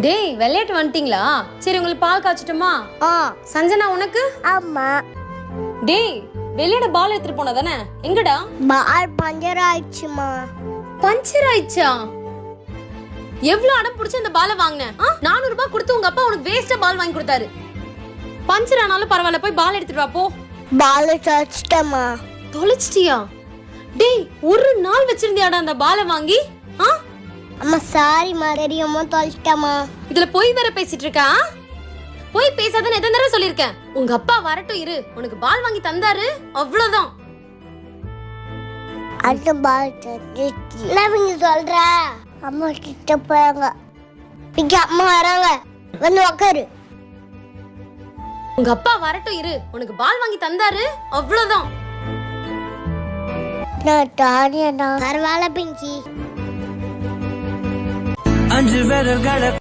டேய் விளையாட்டு வந்துட்டீங்களா? சரி உங்களுக்கு பால் காய்ச்சட்டுமா? சஞ்சனா உனக்கு? ஆமா. டேய் வெளியிட பால் எடுத்துட்டு போனா தானே, எங்கடா? பால் பஞ்சர் ஆயிடுச்சுமா. பஞ்சர் ஆயிடுச்சா? எவ்வளவு அடம் பிடிச்சு அந்த பாலை வாங்கினேன்? 400 ரூபாய் கொடுத்து உங்க அப்பா உனக்கு வேஸ்டா பால் வாங்கி கொடுத்தாரு. பஞ்சர் ஆனாலும் பரவாயில்ல, போய் பால் எடுத்துட்டு வா போ. பால் தொலைச்சிட்டமா. தொலைச்சிட்டியா? டேய் ஒரு நாள் வச்சிருந்தியாடா அந்த பாலை வாங்கி? அம்மா சாரிமா, தெரியாம தொலைச்சிட்டமா. இதுல போய் வேற பேசிட்டு இருக்கா? போய் பேசாதன்னு எத்தனை தடவை சொல்லிருக்கேன். உங்க அப்பா வரட்டும் இரு, உனக்கு பால் வாங்கி தந்தாரு, அவ்வளவுதான். அந்த பால் தொலைச்சிட்டு என்ன நீங்க சொல்ற? அம்மா கிட்ட போறாங்க. இங்க அம்மா வராங்க, வந்து உட்காரு. உங்க அப்பா வரட்டும் இரு, உனக்கு பால் வாங்கி தந்தாரு, அவ்வளவுதான். நான் தானியா பரவாயில்ல பிங்கி. 5 விரல்களை